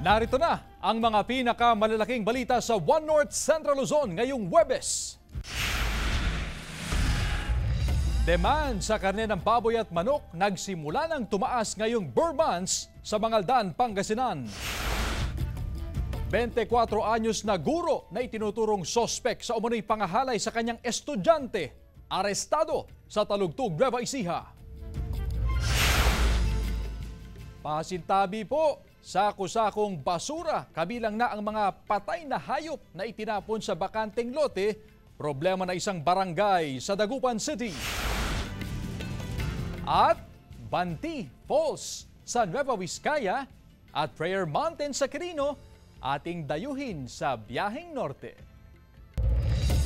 Narito na ang mga pinakamalalaking balita sa One North Central Luzon ngayong Huwebes. Demand sa karne ng baboy at manok nagsimula ng tumaas ngayong Burr months sa Mangaldan, Pangasinan. 24 anyos na guro na itinuturong sospek sa umunoy pangahalay sa kanyang estudyante, arestado sa Talugtog, Nueva Ecija. Pasintabi po, sako-sakong basura, kabilang na ang mga patay na hayop na itinapon sa bakanteng lote, problema na isang barangay sa Dagupan City. At Banti Falls sa Nueva Vizcaya at Prayer Mountain sa Quirino, ating dayuhin sa biyaheng norte.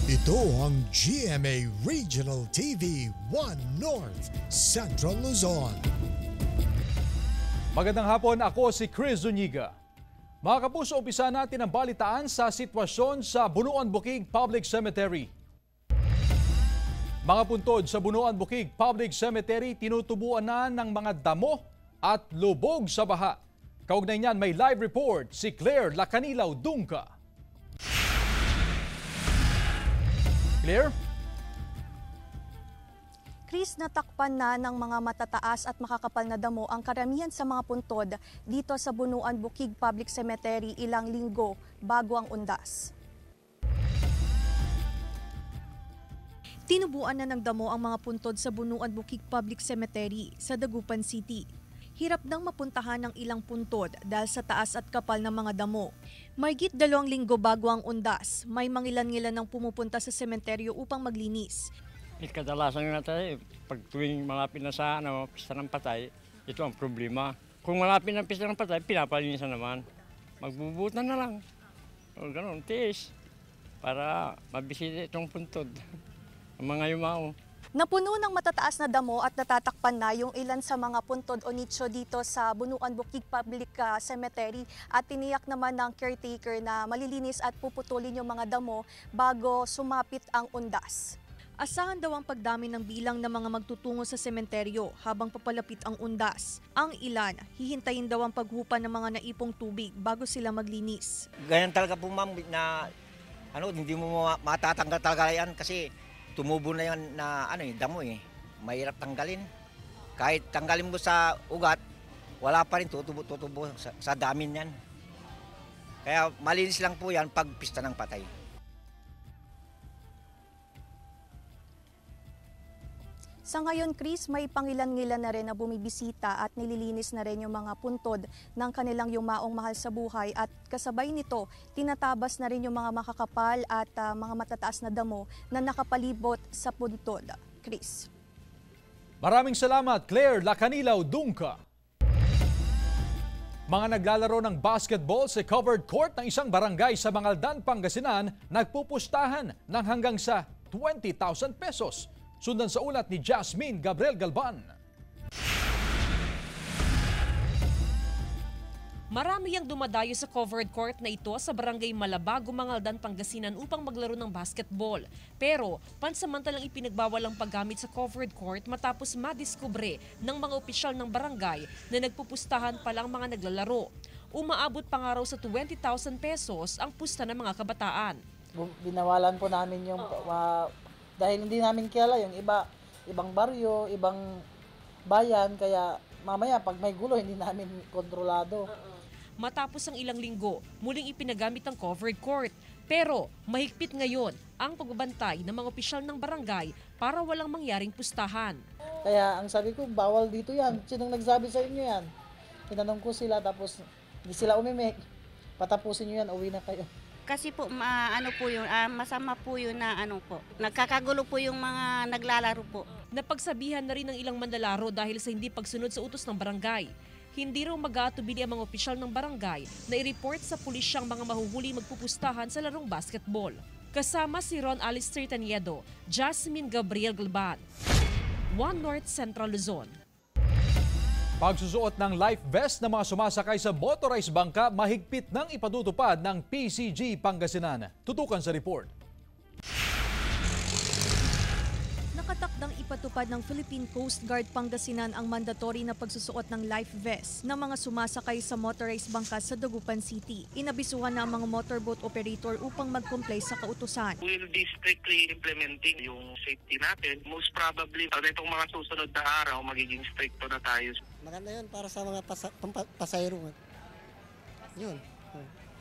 Ito ang GMA Regional TV 1 North Central Luzon. Magandang hapon, ako si Chris Zuniga. Mga kapuso, umpisa natin ang balitaan sa sitwasyon sa Bunuan Bukig Public Cemetery. Mga puntod sa Bunuan Bukig Public Cemetery, tinutubuan na ng mga damo at lubog sa baha. Kaugnay niyan, may live report si Claire Lacanilaw Dungka. Claire? Chris, natakpan na ng mga matataas at makakapal na damo ang karamihan sa mga puntod dito sa Bunuan Bukig Public Cemetery ilang linggo bago ang undas. Tinubuan na ng damo ang mga puntod sa Bunuan Bukig Public Cemetery sa Dagupan City. Hirap nang mapuntahan ng ilang puntod dahil sa taas at kapal ng mga damo. Mahigit 2 linggo bago ang undas, may mangilan-ngilan ng pumupunta sa sementeryo upang maglinis. Kadalasan nga tayo, pag tuwing malapit na sa pista ng patay, ito ang problema. Kung malapit ng pista ng patay, pinapalinisan naman. Magbubutan na lang. O ganun, tiis. Para mabisita itong puntod. Ang mga yumao. Napuno ng matataas na damo at natatakpan na yung ilan sa mga puntod o nicho dito sa Bunuan Bukig Public Cemetery at tiniyak naman ng caretaker na malilinis at puputulin yung mga damo bago sumapit ang undas. Asahan daw ang pagdami ng bilang ng mga magtutungo sa sementeryo habang papalapit ang undas. Ang ilan, hihintayin daw ang paghupa ng mga naipong tubig bago sila maglinis. Ganyan talaga po ma'am na hindi mo matatanggal talaga yan kasi tumubo na yan na damo eh. Mahirap tanggalin. Kahit tanggalin mo sa ugat, wala pa rin tutubo sa dami yan. Kaya malinis lang po yan pag pista ng patay. Sa ngayon, Chris, may pangilan-ngilan na rin na bumibisita at nililinis na rin yung mga puntod ng kanilang yumaong mahal sa buhay at kasabay nito, tinatabas na rin yung mga makakapal at mga matataas na damo na nakapalibot sa puntod. Chris. Maraming salamat, Claire Lacanilaw Dungka. Mga naglalaro ng basketball sa covered court ng isang barangay sa Mangaldan, Pangasinan, nagpupustahan ng hanggang sa 20,000 pesos. Sundan sa ulat ni Jasmine Gabriel Galban. Marami ang dumadayo sa covered court na ito sa barangay Malabago, Mangaldan, Pangasinan upang maglaro ng basketball. Pero pansamantalang ipinagbawal ang paggamit sa covered court matapos madiskubre ng mga opisyal ng barangay na nagpupustahan pala ang mga naglalaro. Umaabot pa nga raw sa 20,000 pesos ang pusta ng mga kabataan. Binawalan po namin yung dahil hindi namin kilala yung ibang baryo, ibang bayan, kaya mamaya pag may gulo hindi namin kontrolado. Matapos ang ilang linggo, muling ipinagamit ang covered court. Pero mahigpit ngayon ang pagbabantay ng mga opisyal ng barangay para walang mangyaring pustahan. Kaya ang sabi ko, bawal dito yan. Sinong nagsabi sa inyo yan? Tinanong ko sila tapos hindi sila umimik. Patapusin nyo yan, uwi na kayo. Kasi po masama po yun na nagkakagulo po yung mga naglalaro po. Napagsabihan na rin ng ilang manlalaro dahil sa hindi pagsunod sa utos ng barangay. Hindi raw mag-aatubili ang mga opisyal ng barangay na i-report sa pulisya ang mga mahuhuli magpupustahan sa larong basketball. Kasama si Ron Alistair Taniedo, Jasmine Gabriel Galban, One North Central Luzon. Pagsusuot ng life vest ng mga sumasakay sa motorized bangka mahigpit nang ipatutupad ng PCG Pangasinan. Tutukan sa report. Nakatakdang ipinatupad ng Philippine Coast Guard Pangasinan ang mandatory na pagsusuot ng life vest ng mga sumasakay sa motorized bangka sa Dagupan City. Inabisuhan na ang mga motorboat operator upang mag-comply sa kautusan. We'll be strictly implementing yung safety natin. Most probably, itong mga susunod na araw, magiging stricto na tayo. Maganda yun para sa mga pasahero. Yun.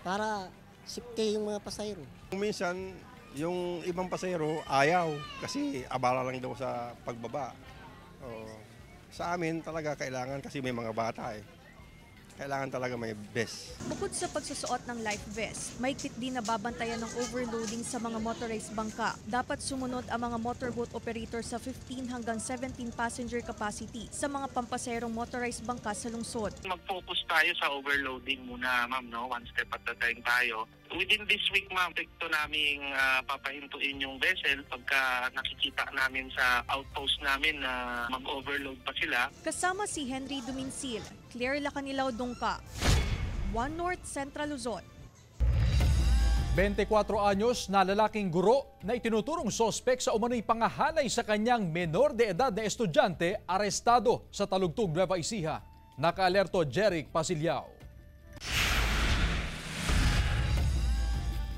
Para safety yung mga pasahero. Minsan, yung ibang pasahero ayaw kasi abala lang daw sa pagbaba. Sa amin talaga kailangan kasi may mga bata eh. Kailangan talaga may vest. Bukod sa pagsusuot ng life vest, may kit din na babantayan ng overloading sa mga motorized bangka. Dapat sumunod ang mga motorboat operator sa 15 hanggang 17 passenger capacity sa mga pampaserong motorized bangka sa lungsod. Mag-focus tayo sa overloading muna, ma'am, no? One step at a time tayo. Within this week, ma'am, ito naming papahintuin yung vessel pagka nakikita namin sa outpost namin na mag-overload pa sila. Kasama si Henry Duminsil, Claire Lacanilaw Dungka, One North Central Luzon. 24 anyos na lalaking guro na itinuturong sospek sa umano'y pangahalay sa kanyang menor de edad na estudyante arestado sa Talugtog, Nueva Ecija. Nakaalerto Jeric Pasilyao.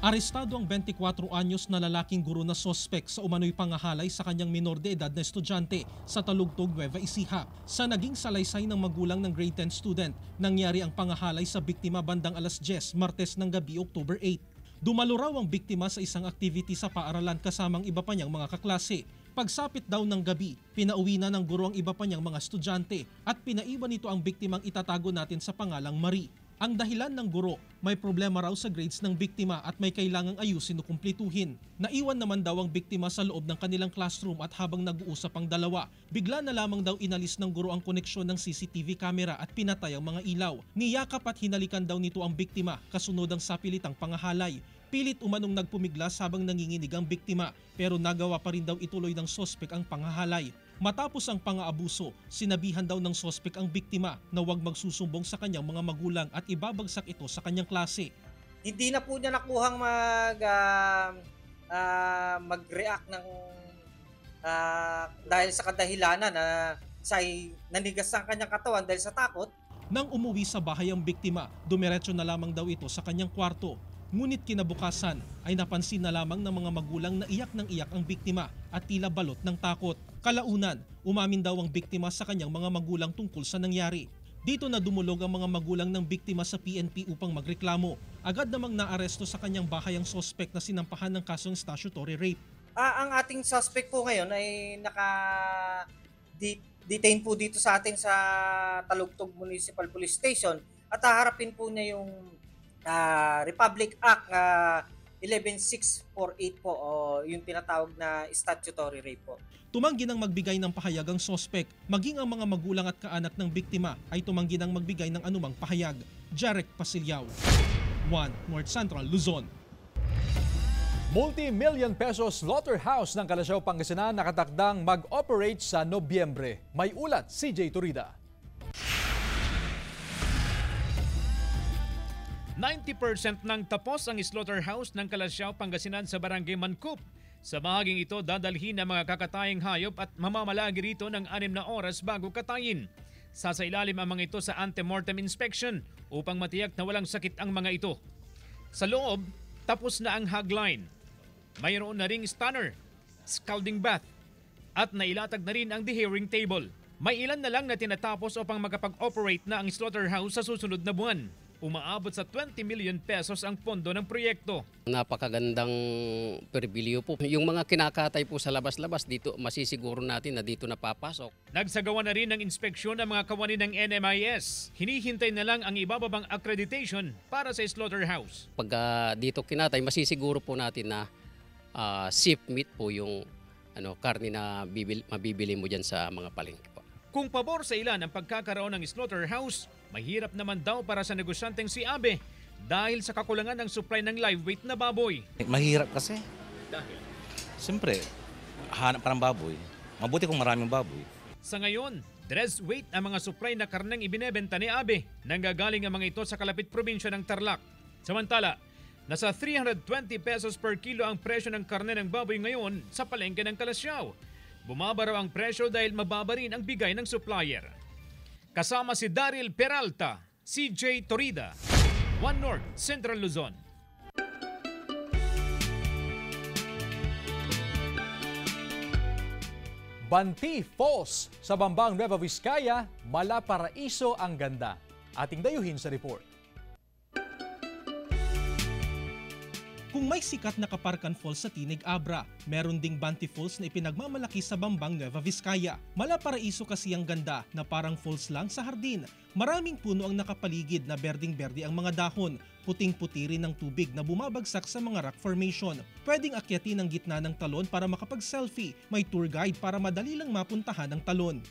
Arestado ang 24 anyos na lalaking guro na sospek sa umano'y pangahalay sa kanyang minor de edad na estudyante sa Talugtog, Nueva Ecija. Sa naging salaysay ng magulang ng grade 10 student, nangyari ang pangahalay sa biktima bandang alas 10, Martes ng gabi, October 8. Dumalo raw ang biktima sa isang activity sa paaralan kasamang iba pa niyang mga kaklase. Pagsapit daw ng gabi, pinauwi na ng guro ang iba pa niyang mga estudyante at pinaiwan nito ang biktimang itatago natin sa pangalang Marie. Ang dahilan ng guro, may problema raw sa grades ng biktima at may kailangang ayusin o kumplituhin. Naiwan naman daw ang biktima sa loob ng kanilang classroom at habang nag-uusap ang dalawa, bigla na lamang daw inalis ng guro ang koneksyon ng CCTV camera at pinatay ang mga ilaw. Niyakap at hinalikan daw nito ang biktima kasunod ang sapilitang pangahalay. Pilit umanong nagpumiglas habang nanginginig ang biktima pero nagawa pa rin daw ituloy ng sospek ang pangahalay. Matapos ang pang-aabuso, sinabihan daw ng sospek ang biktima na huwag magsusumbong sa kanyang mga magulang at ibabagsak ito sa kanyang klase. Hindi na po niya nakuhang mag-react ng dahil sa kadahilanan na nanigas ang kanyang katawan dahil sa takot. Nang umuwi sa bahay ang biktima, dumiretso na lamang daw ito sa kanyang kwarto. Ngunit kinabukasan ay napansin na lamang ng mga magulang na iyak ng iyak ang biktima at tila balot ng takot. Kalaunan, umamin daw ang biktima sa kanyang mga magulang tungkol sa nangyari. Dito na dumulog ang mga magulang ng biktima sa PNP upang magreklamo. Agad namang naaresto sa kanyang bahay ang sospek na sinampahan ng kasong statutory rape. Ang ating suspect po ngayon ay naka-detain po dito sa atin sa Talugtog Municipal Police Station at haharapin po niya yung Republic Act 11648 po o yung tinatawag na statutory rape po. Tumanggi nang magbigay ng pahayag ang sospek, maging ang mga magulang at kaanak ng biktima ay tumanggi nang magbigay ng anumang pahayag. Jeric Pasilyao, One North Central Luzon. Multi-million pesos slaughterhouse ng Calasiao, Pangasinan nakatakdang mag-operate sa Nobyembre. May ulat, CJ Turida. 90% nang tapos ang slaughterhouse ng Calasiao, Pangasinan sa Barangay Mancup. Sa bahaging ito, dadalhin ang mga kakatayang hayop at mamamalagi rito ng 6 na oras bago katayin. Sasailalim ang mga ito sa ante-mortem inspection upang matiyak na walang sakit ang mga ito. Sa loob, tapos na ang hogline. Mayroon na ring stunner, scalding bath, at nailatag na rin ang deherring table. May ilan na lang na tinatapos upang makapag-operate na ang slaughterhouse sa susunod na buwan. Umaabot sa 20 million pesos ang pondo ng proyekto. Napakagandang perbilyo po. Yung mga kinakatay po sa labas-labas, dito masisiguro natin na dito napapasok. Nagsagawa na rin ng inspeksyon ng mga kawani ng NMIS. Hinihintay na lang ang ibababang accreditation para sa slaughterhouse. Pag dito kinatay, masisiguro po natin na safe meat po yung karne na mabibili mo dyan sa mga palengke po. Kung pabor sa ilan ang pagkakaroon ng slaughterhouse, mahirap naman daw para sa negosyanteng si Abe dahil sa kakulangan ng supply ng live weight na baboy. Mahirap kasi. Dahil? Siyempre, hanap pa ng baboy. Mabuti kung maraming baboy. Sa ngayon, dress weight ang mga supply na karneng ibinebenta ni Abe. Nanggagaling ang mga ito sa kalapit probinsya ng Tarlac. Samantala, nasa 320 pesos per kilo ang presyo ng karne ng baboy ngayon sa palengke ng Calasiao. Bumaba raw ang presyo dahil mababa rin ang bigay ng supplier. Kasama si Daryl Peralta, CJ Torida, One North, Central Luzon. Banti Falls sa Bambang Nueva Vizcaya, Malaparaiso ang ganda. Ating dayuhin sa report. Kung may sikat na Kaparkan Falls sa Tinig Abra, meron ding Banti Falls na ipinagmamalaki sa Bambang Nueva Vizcaya. Malaparaiso kasi ang ganda na parang falls lang sa hardin. Maraming puno ang nakapaligid na berding-berde ang mga dahon. Puting-puti rin ng tubig na bumabagsak sa mga rock formation. Pwedeng akyatin ang gitna ng talon para makapag-selfie. May tour guide para madali lang mapuntahan ang talon.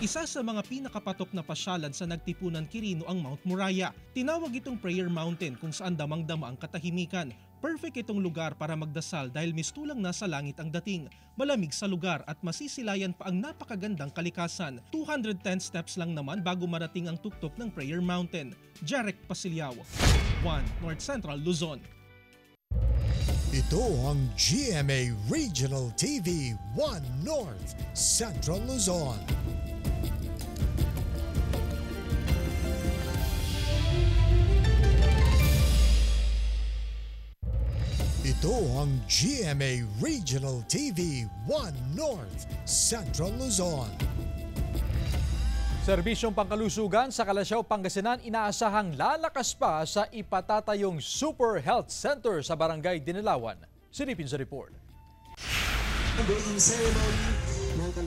Isa sa mga pinakapatok na pasyalan sa Nagtipunan Quirino ang Mount Muraya. Tinawag itong Prayer Mountain kung saan damang-dama ang katahimikan. Perfect itong lugar para magdasal dahil mistulang nasa langit ang dating. Malamig sa lugar at masisilayan pa ang napakagandang kalikasan. 210 steps lang naman bago marating ang tuktok ng Prayer Mountain. Jarek Pasilyao, One North Central Luzon. Ito ang GMA Regional TV 1 North Central Luzon. Ito ang GMA Regional TV 1 North Central Luzon. Serbisyong pangkalusugan sa Kalasyaw, Pangasinan inaasahang lalakas pa sa ipatatayong Super Health Center sa Barangay Dinilawan. Silipin sa report.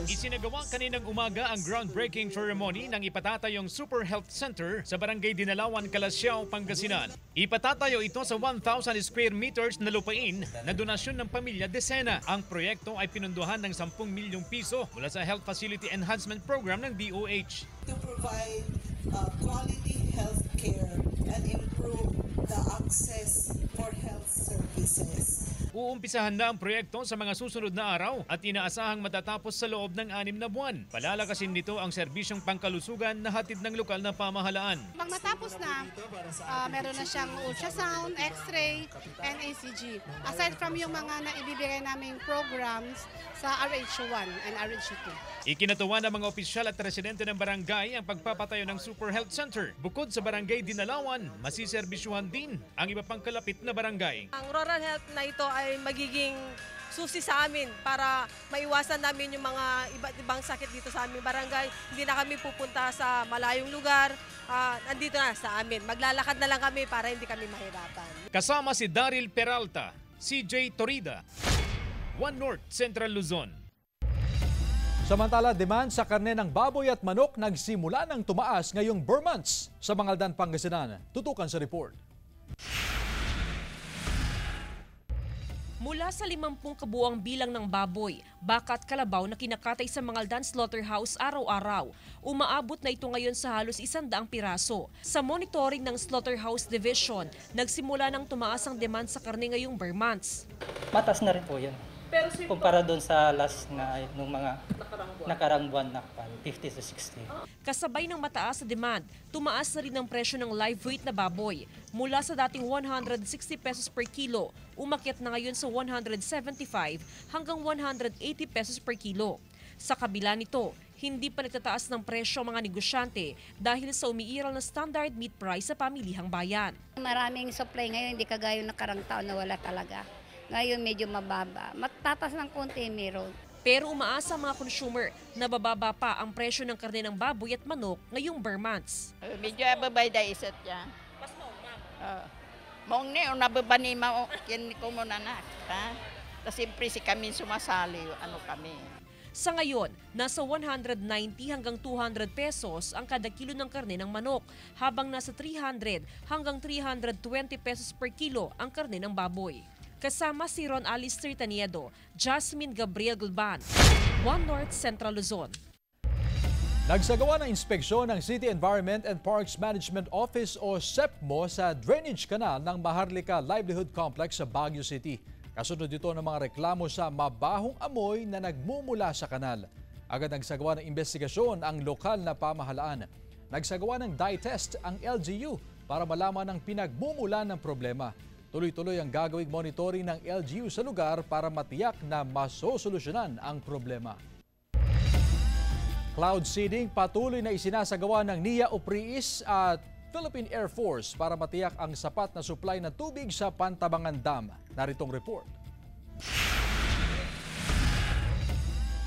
Isinagawa kaninang umaga ang groundbreaking ceremony ng ipatatayong Super Health Center sa Barangay Dinalawan, Kalasyaw, Pangasinan. Ipatatayo ito sa 1,000 square meters na lupain na donasyon ng pamilya Desena. Ang proyekto ay pinunduhan ng 10 milyong piso mula sa Health Facility Enhancement Program ng DOH. To provide quality health care and improve the access for health services. Uumpisahan na ang proyekto sa mga susunod na araw at inaasahang matatapos sa loob ng 6 na buwan. Palalakasin nito ang serbisyong pangkalusugan na hatid ng lokal na pamahalaan. Pag matapos na, meron na siyang ultrasound, x-ray, and ECG. Aside from yung mga naibibigay naming programs sa RH1 and RH2. Ikinatuwa ng mga opisyal at residente ng barangay ang pagpapatayo ng Super Health Center. Bukod sa Barangay Dinalawan, masiserbisyuhan din ang iba pang kalapit na barangay. Ang rural health na ito ay magiging susi sa amin para maiwasan namin yung mga iba't ibang sakit dito sa aming barangay. Hindi na kami pupunta sa malayong lugar, andito na sa amin. Maglalakad na lang kami para hindi kami mahirapan. Kasama si Daryl Peralta, CJ Torida, One North Central Luzon. Samantala, demand sa karne ng baboy at manok nagsimula ng tumaas ngayong Burmonths sa Mangaldan, Pangasinan. Tutukan sa report. Mula sa 50 kabuuang bilang ng baboy, baka at kalabaw na kinakatay sa Mangaldan Slaughterhouse araw-araw, umaabot na ito ngayon sa halos 100 piraso. Sa monitoring ng Slaughterhouse Division, nagsimula ng tumaas ang demand sa karne ngayong Burmonths. Mataas na rin po yan. Kumpara doon sa last na nung mga nakarang buwan na 50 to 60. Kasabay ng mataas na demand, tumaas na rin ang presyo ng live weight na baboy. Mula sa dating 160 pesos per kilo, umakyat na ngayon sa 175 hanggang 180 pesos per kilo. Sa kabila nito, hindi pa nagtataas ng presyo ang mga negosyante dahil sa umiiral na standard meat price sa pamilihang bayan. Maraming supply ngayon, hindi kagaya ng nakarang taon na wala talaga. Ngayon medyo mababa. Matatas ng konti meron. Pero umaasa ang mga consumer na bababa pa ang presyo ng karne ng baboy at manok ngayong Burmonths. Medyo babay da isat ya. Pas mo, ma'am. Mong ni nababani mo yan ko mo na ha. Kasi siyempre si kami sumasali kami. Sa ngayon, nasa 190 hanggang 200 pesos ang kada kilo ng karne ng manok, habang nasa 300 hanggang 320 pesos per kilo ang karne ng baboy. Kasama si Ron Alistair Taniedo, Jasmine Gabriel Gulban, One North Central Luzon. Nagsagawa ng inspeksyon ng City Environment and Parks Management Office o CEPMO sa drainage canal ng Maharlika Livelihood Complex sa Baguio City. Kasunod dito ng mga reklamo sa mabahong amoy na nagmumula sa kanal. Agad nagsagawa ng investigasyon ang lokal na pamahalaan. Nagsagawa ng dye test ang LGU para malaman ang pinagmumulan ng problema. Tuloy-tuloy ang gagawing monitoring ng LGU sa lugar para matiyak na masosolusyonan ang problema. Cloud seeding patuloy na isinasagawa ng NIA Upriis at Philippine Air Force para matiyak ang sapat na supply ng tubig sa Pantabangan Dam. Naritong report.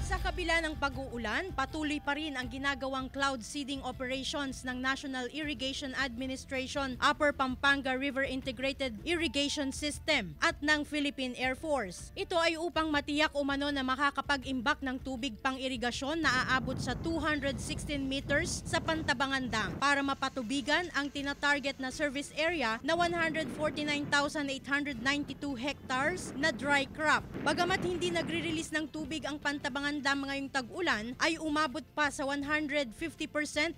Sa kabila ng pag-uulan, patuloy pa rin ang ginagawang cloud seeding operations ng National Irrigation Administration Upper Pampanga River Integrated Irrigation System at ng Philippine Air Force. Ito ay upang matiyak umano na makakapag-imbak ng tubig pang-irigasyon na aabot sa 216 meters sa Pantabangan Dam para mapatubigan ang tina-target na service area na 149,892 hectares na dry crop. Bagamat hindi nagre-release ng tubig ang Pantabangan Dam ngayong tag-ulan, ay umabot pa sa 150%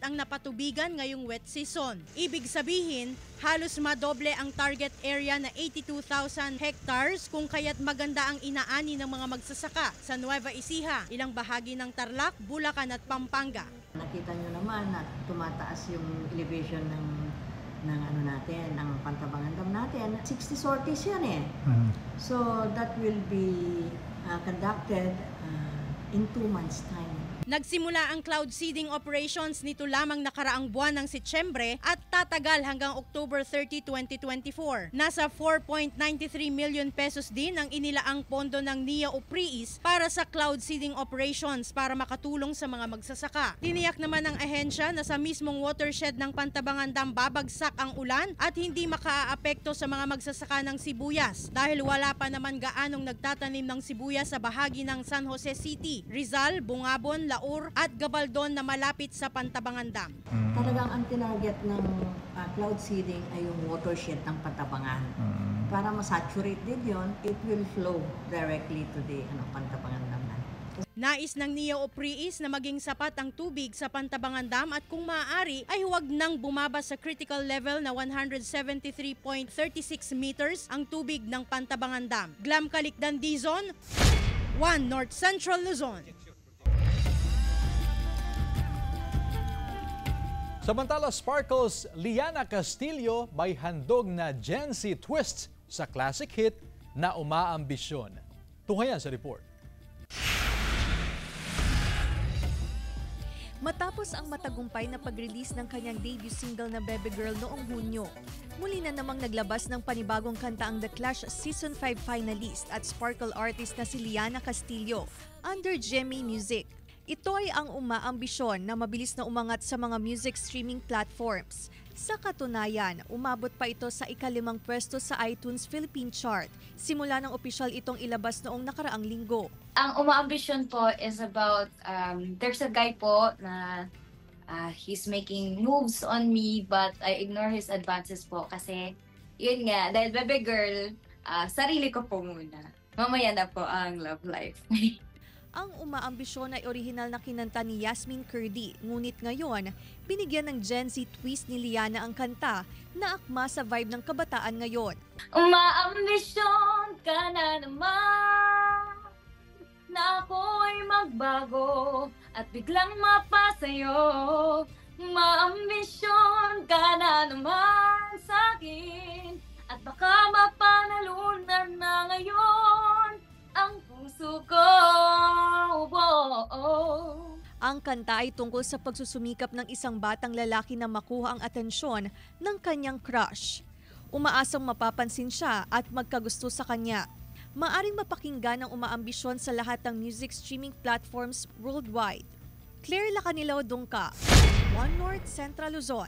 ang napatubigan ngayong wet season. Ibig sabihin, halos madoble ang target area na 82,000 hectares kung kaya't maganda ang inaani ng mga magsasaka sa Nueva Ecija, ilang bahagi ng Tarlac, Bulacan at Pampanga. Nakita nyo naman na tumataas yung elevation ng ano natin, ng Pantabangan Dam natin. 60 sorties yan eh. So that will be conducted in 2 months' time. Nagsimula ang cloud seeding operations nito lamang nakaraang buwan ng Setyembre at tatagal hanggang October 30, 2024. Nasa 4.93 million pesos din ang inilaang pondo ng NIA Upriis para sa cloud seeding operations para makatulong sa mga magsasaka. Tiniyak naman ng ahensya na sa mismong watershed ng Pantabangan Dam babagsak ang ulan at hindi makaaapekto sa mga magsasaka ng sibuyas dahil wala pa naman gaanong nagtatanim ng sibuyas sa bahagi ng San Jose City, Rizal, Bungabon, Laur at Gabaldon na malapit sa Pantabangan Dam. Talagang ang tinarget ng cloud seeding ay yung watershed ng Pantabangan. Para masaturate din yun, it will flow directly to the Pantabangan Dam. Nais ng NIA Upriis na maging sapat ang tubig sa Pantabangan Dam at kung maaari ay huwag nang bumaba sa critical level na 173.36 meters ang tubig ng Pantabangan Dam. Glam Calicdan Dizon, 1 North Central Luzon. Samantala, Sparkle's Liana Castillo may handog na Gen Z twist sa classic hit na Umaambisyon. Tunghayan sa report. Matapos ang matagumpay na pag-release ng kanyang debut single na Baby Girl noong Hunyo, muli na namang naglabas ng panibagong kanta ang The Clash Season 5 finalist at Sparkle artist na si Liana Castillo under GMA Music. Ito ay ang umaambisyon na mabilis na umangat sa mga music streaming platforms. Sa katunayan, umabot pa ito sa ika-5 pwesto sa iTunes Philippine Chart, simula ng opisyal itong ilabas noong nakaraang linggo. Ang umaambisyon po is about, there's a guy po na he's making moves on me but I ignore his advances po kasi yun nga, dahil baby girl, sarili ko po muna. Mamaya na po ang love life. Ang Umaambisyon ay orihinal na kinanta ni Yasmin Curdy, ngunit ngayon, binigyan ng Gen Z twist ni Liana ang kanta na akma sa vibe ng kabataan ngayon. Umaambisyon ka na naman na ako'y magbago at biglang mapasayo. Umaambisyon ka na naman sa'kin at baka mapanalunan na ngayon ang puso ko. Ang kanta ay tungkol sa pagsusumikap ng isang batang lalaki na makuha ang atensyon ng kanyang crush. Umaasang mapapansin siya at magkagusto sa kanya. Maaring mapakinggan ang Umaambisyon sa lahat ng music streaming platforms worldwide. Claire Lacanilao Dungka, 1 North Central Luzon.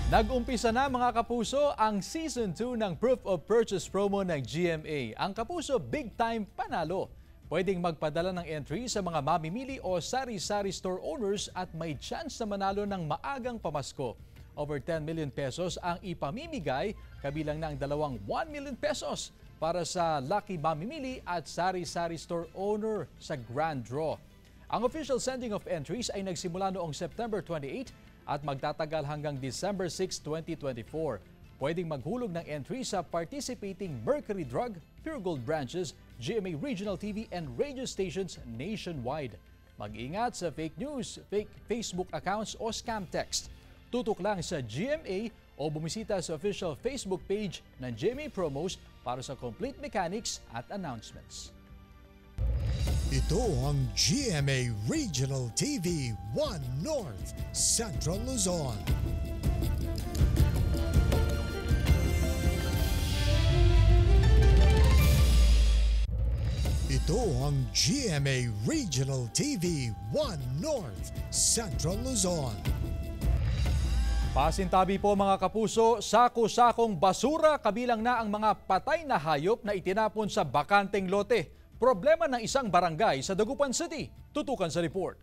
Nag-umpisa na mga kapuso ang Season 2 ng Proof of Purchase promo ng GMA. Ang kapuso Big Time Panalo. Pwedeng magpadala ng entry sa mga mamimili o sari-sari store owners at may chance na manalo ng maagang pamasko. Over 10 million pesos ang ipamimigay, kabilang na ang dalawang 1 million pesos para sa lucky mamimili at sari-sari store owner sa Grand Draw. Ang official sending of entries ay nagsimula noong September 28 at magtatagal hanggang December 6, 2024. Pwedeng maghulog ng entry sa participating Mercury Drug, Pure Gold branches, GMA Regional TV and radio stations nationwide. Mag-ingat sa fake news, fake Facebook accounts o scam text. Tutok lang sa GMA o bumisita sa official Facebook page ng GMA Promos para sa complete mechanics at announcements. Ito ang GMA Regional TV 1 North Central Luzon. Ito ang GMA Regional TV 1 North Central Luzon. Pasintabi po mga kapuso, sako-sakong basura kabilang na ang mga patay na hayop na itinapon sa bakanteng lote. Problema ng isang barangay sa Dagupan City. Tutukan sa report.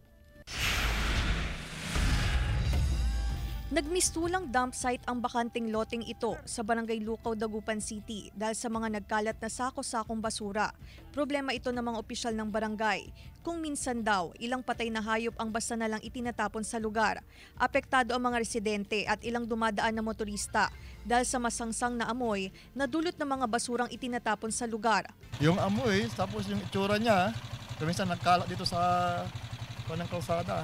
Nagmistulang dump site ang bakanteng loteng ito sa Barangay Lukaw, Dagupan City dahil sa mga nagkalat na sako-sakong basura. Problema ito ng mga opisyal ng barangay. Kung minsan daw, ilang patay na hayop ang basta na lang itinatapon sa lugar. Apektado ang mga residente at ilang dumadaan na motorista dahil sa masangsang na amoy na dulot ng mga basurang itinatapon sa lugar. Yung amoy, tapos yung itsura niya, minsan nagkalat dito sa kanang kalsada.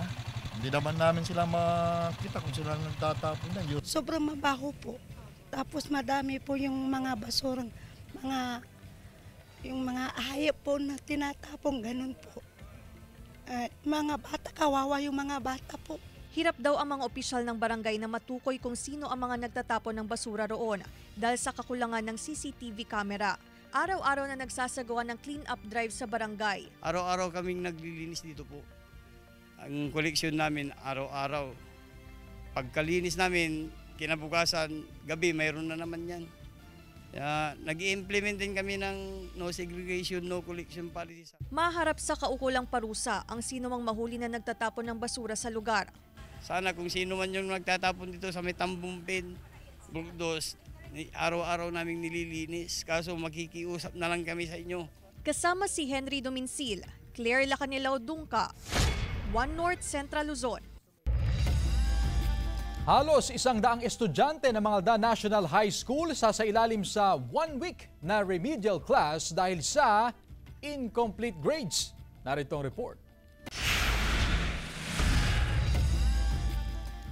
Hindi naman namin sila makita kung sila nagtatapon na. Sobrang mabaho po. Tapos madami po yung mga basurang, yung mga hayop po na tinatapon, ganun po. Mga bata, kawawa yung mga bata po. Hirap daw ang mga opisyal ng barangay na matukoy kung sino ang mga nagtatapon ng basura roon dahil sa kakulangan ng CCTV camera. Araw-araw na nagsasagawa ng clean-up drive sa barangay. Araw-araw kaming naglilinis dito po. Ang koleksyon namin araw-araw. Pagkalinis namin, kinabukasan, gabi, mayroon na naman yan. Nag-i-implement din kami ng no segregation, no collection policy. Maharap sa kaukulang parusa ang sino mang mahuli na nagtatapon ng basura sa lugar. Sana kung sino man yung nagtatapon dito sa may Tambumpin, Bugdos, araw-araw naming nililinis. Kaso makikiusap na lang kami sa inyo. Kasama si Henry Dominsil, Claire Lacanilaw Dungka, 1 North Central Luzon. Halos 100 estudyante ng Mangaldan National High School sasailalim sa 1 week na remedial class dahil sa incomplete grades. Narito ang report.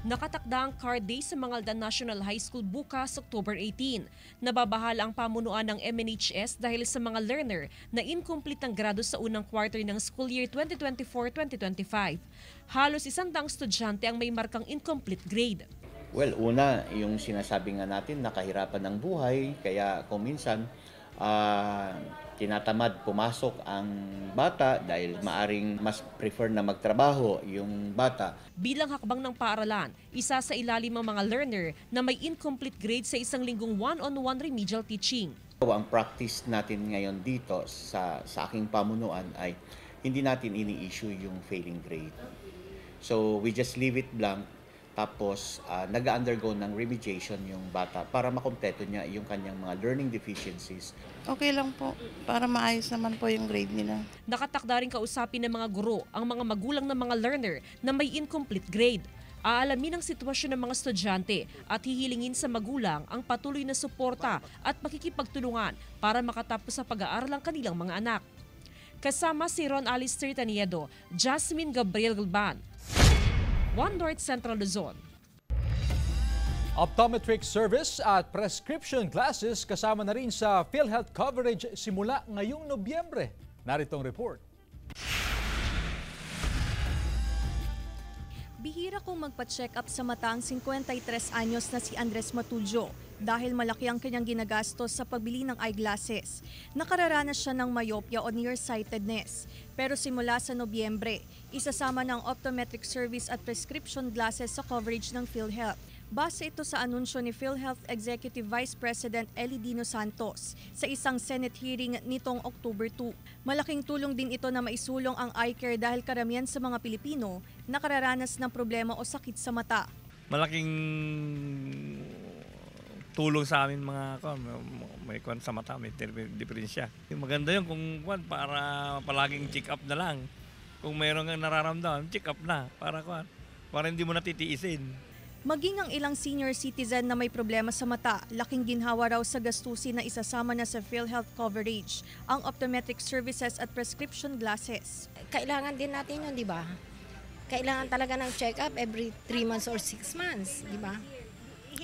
Nakatakda ang card day sa Mangaldan National High School bukas, October 18. Nababahala ang pamunuan ng MNHS dahil sa mga learner na incomplete ang grado sa unang quarter ng school year 2024-2025. Halos 100 estudyante ang may markang incomplete grade. Well, una, yung sinasabi nga natin, nakahirapan ng buhay, kaya kung minsan tinatamad pumasok ang bata dahil maaring mas prefer na magtrabaho yung bata. Bilang hakbang ng paaralan, isa sa ilalim ang mga learner na may incomplete grade sa isang linggong one-on-one remedial teaching. Ang practice natin ngayon dito sa aking pamunuan ay hindi natin ini-issue yung failing grade. So we just leave it blank. Tapos nag-undergo ng remediation yung bata para makompleto niya yung kanyang mga learning deficiencies. Okay lang po, para maayos naman po yung grade nila. Nakatakda rin kausapin ng mga guro ang mga magulang ng mga learner na may incomplete grade. Aalamin ang sitwasyon ng mga estudyante at hihilingin sa magulang ang patuloy na suporta at pakikipagtulungan para makatapos sa pag-aaral ang kanilang mga anak. Kasama si Ron Alistair Taniedo, Jasmine Gabriel Galban, 1 North Central Luzon. Optometric service at prescription glasses kasama na rin sa PhilHealth coverage simula ngayong Nobyembre. Narito ang report. Bihira kong magpa-check up sa mata ang 53 anyos na si Andres Matuljo dahil malaki ang kanyang ginagastos sa pagbili ng eyeglasses. Nakararanas siya ng myopia o nearsightedness. Pero simula sa Nobyembre, isasama ng optometric service at prescription glasses sa coverage ng PhilHealth. Base ito sa anunsyo ni PhilHealth Executive Vice President Eli Dino Santos sa isang Senate hearing nitong October 2. Malaking tulong din ito na maisulong ang eye care dahil karamihan sa mga Pilipino nakararanas ng problema o sakit sa mata. Malaking tulong sa amin mga may sa mata, may diferensya. Maganda yun kung para palaging check up na lang. Kung mayroon kang nararamdaman, check up na para hindi mo natitiisin. Maging ang ilang senior citizen na may problema sa mata, laking ginhawa raw sa gastusin na isasama na sa PhilHealth coverage ang optometric services at prescription glasses. Kailangan din natin yun, di ba? Kailangan talaga ng check-up every 3 months or 6 months, di ba?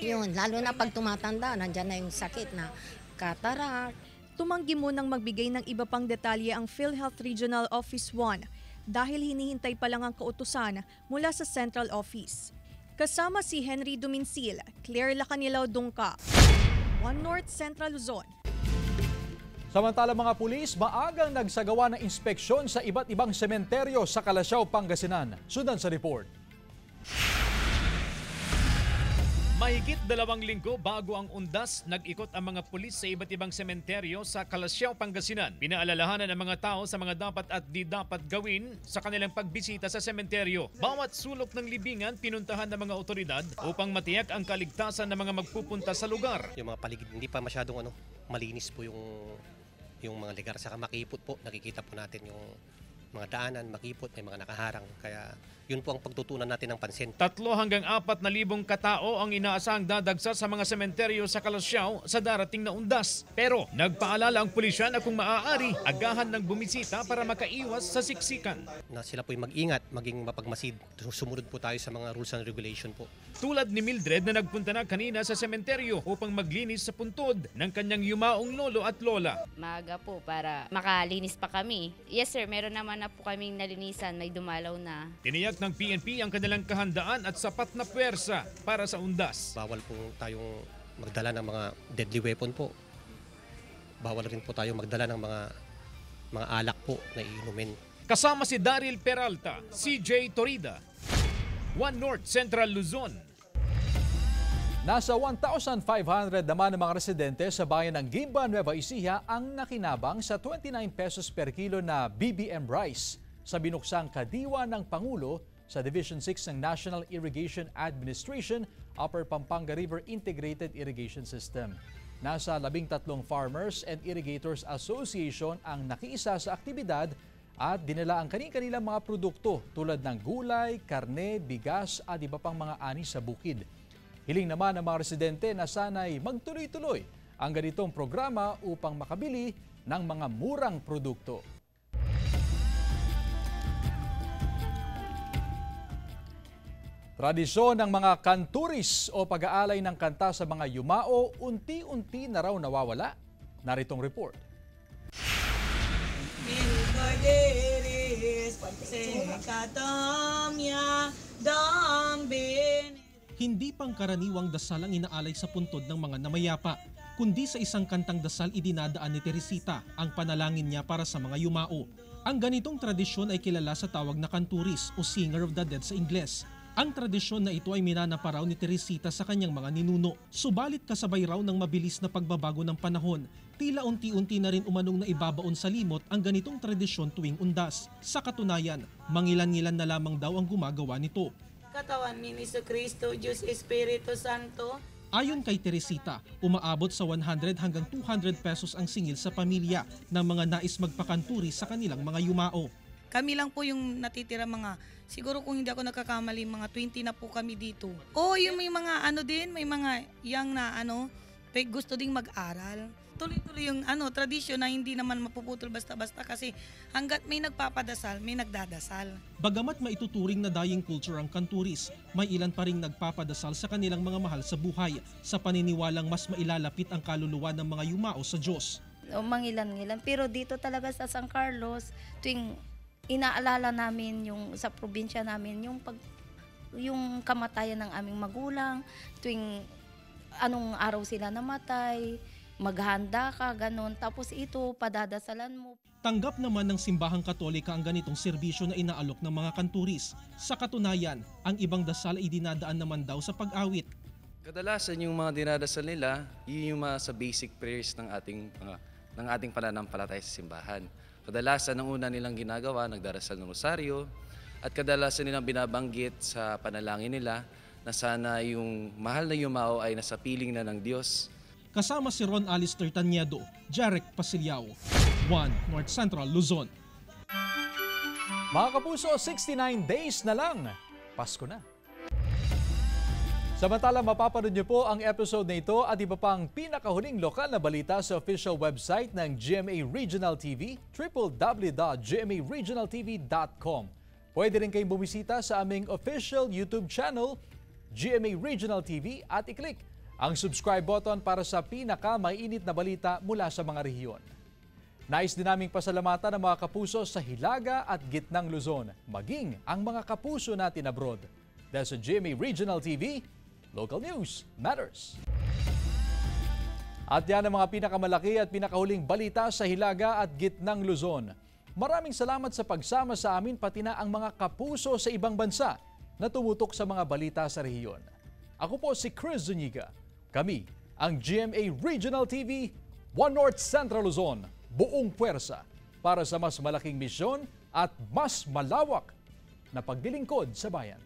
Yun, lalo na pag tumatanda, nandyan na yung sakit na cataract. Tumanggi munang magbigay ng iba pang detalye ang PhilHealth Regional Office 1 dahil hinihintay pa lang ang kautusan mula sa Central Office. Kasama si Henry Duminsil, Claire Lacanilaw Dungka, One North Central Luzon. Samantala mga pulis, maagang nagsagawa ng inspeksyon sa iba't ibang sementeryo sa Calasiao, Pangasinan. Sundan sa report. Mahigit 2 linggo bago ang undas, nag-ikot ang mga pulis sa iba't ibang sementeryo sa Calasiao, Pangasinan. Pinaalalahanan ang mga tao sa mga dapat at di dapat gawin sa kanilang pagbisita sa sementeryo. Bawat sulok ng libingan pinuntahan ng mga otoridad upang matiyak ang kaligtasan ng mga magpupunta sa lugar. Yung mga paligid hindi pa masyadong malinis po yung mga lugar, saka makipot po. Nakikita po natin yung mga daanan, makipot, may mga nakaharang. Kaya yun po ang pagtutunan natin ng pansin. 3 hanggang 4,000 katao ang inaasahang dadagsa sa mga sementeryo sa Calasiao sa darating na undas. Pero nagpaalala ang pulisya na kung maaari, agahan ng bumisita para makaiwas sa siksikan. Na sila po'y mag-ingat, maging mapagmasid. Sumunod po tayo sa mga rules and regulation po. Tulad ni Mildred na nagpunta na kanina sa sementeryo upang maglinis sa puntod ng kanyang yumaong lolo at lola. Maaga po para makalinis pa kami. Yes sir, meron naman na po kaming nalinisan, may dumalaw na. Tiniyak ng PNP ang kanilang kahandaan at sapat na puwersa para sa undas. Bawal po tayong magdala ng mga deadly weapon po. Bawal rin po tayong magdala ng mga alak po na iinumin. Kasama si Daryl Peralta, CJ Torida, One North Central Luzon. Nasa 1,500 naman ng mga residente sa bayan ng Guimba, Nueva Ecija ang nakinabang sa 29 pesos per kilo na BBM rice sa binuksang kadiwa ng Pangulo sa Division 6 ng National Irrigation Administration, Upper Pampanga River Integrated Irrigation System. Nasa 13 Farmers and Irrigators Association ang nakiisa sa aktibidad at dinala ang kanilang mga produkto tulad ng gulay, karne, bigas at iba pang mga ani sa bukid. Hiling naman ng mga residente na sana'y magtuloy-tuloy ang ganitong programa upang makabili ng mga murang produkto. Tradisyon ng mga kanturis o pag-aalay ng kanta sa mga yumao unti-unti na raw nawawala. Naritong report. Hindi pangkaraniwang dasal ang inaalay sa puntod ng mga namayapa, kundi sa isang kantang dasal idinadaan ni Teresita ang panalangin niya para sa mga yumao. Ang ganitong tradisyon ay kilala sa tawag na kanturis o singer of the dead sa Ingles. Ang tradisyon na ito ay minanapa raw ni Teresita sa kanyang mga ninuno. Subalit kasabay raw ng mabilis na pagbabago ng panahon, tila unti-unti na rin umanong na ibabaon sa limot ang ganitong tradisyon tuwing undas. Sa katunayan, mangilan-ngilan na lamang daw ang gumagawa nito. Katawan ni Jesucristo, Diyos Espiritu Santo. Ayon kay Teresita, umaabot sa 100 hanggang 200 pesos ang singil sa pamilya ng mga nais magpakanturi sa kanilang mga yumao. Kami lang po yung natitira mga, siguro kung hindi ako nagkakamali, mga 20 na po kami dito. Yung may mga may mga young na gusto ding mag-aral. Tuloy-tuloy yung tradisyon na hindi naman mapuputol basta-basta kasi hanggat may nagpapadasal, may nagdadasal. Bagamat maituturing na dying culture ang kanturis, may ilan pa ring nagpapadasal sa kanilang mga mahal sa buhay sa paniniwalang mas mailalapit ang kaluluwa ng mga yumao sa Diyos. Mangilan-ngilan, pero dito talaga sa San Carlos, tuwing inaalala namin yung sa probinsya namin yung kamatayan ng aming magulang, tuwing anong araw sila namatay, maghanda ka, ganun. Tapos ito, padadasalan mo. Tanggap naman ng simbahang Katolika ang ganitong serbisyo na inaalok ng mga kanturis. Sa katunayan, ang ibang dasal ay dinadaan naman daw sa pag-awit. Kadalasan yung mga dinadasal nila, yun yung mga sa basic prayers ng ating pananampalataya sa simbahan. Kadalasan ang una nilang ginagawa, nagdarasal ng rosaryo, at kadalasan nilang binabanggit sa panalangin nila na sana yung mahal na yumao ay nasa piling na ng Diyos. Kasama si Ron Alistair Tanyedo, Jarek Pasilyao, One North Central Luzon. Mga kapuso, 69 days na lang. Pasko na. Samantala, mapapanood niyo po ang episode na ito at iba pang pinakahuling lokal na balita sa official website ng GMA Regional TV, www.gmaregionaltv.com. Pwede rin kayong bumisita sa aming official YouTube channel, GMA Regional TV at i-click ang subscribe button para sa pinaka-mainit na balita mula sa mga rehiyon. Nais din naming pasalamatan ang mga kapuso sa Hilaga at Gitnang Luzon, maging ang mga kapuso natin abroad. Dahil sa GMA Regional TV, local news matters. At yan ang mga pinakamalaki at pinakahuling balita sa Hilaga at Gitnang Luzon. Maraming salamat sa pagsama sa amin pati na ang mga kapuso sa ibang bansa na tumutok sa mga balita sa rehiyon. Ako po si Chris Zuniga. Kami ang GMA Regional TV, One North Central Luzon, buong puwersa para sa mas malaking misyon at mas malawak na paglilingkod sa bayan.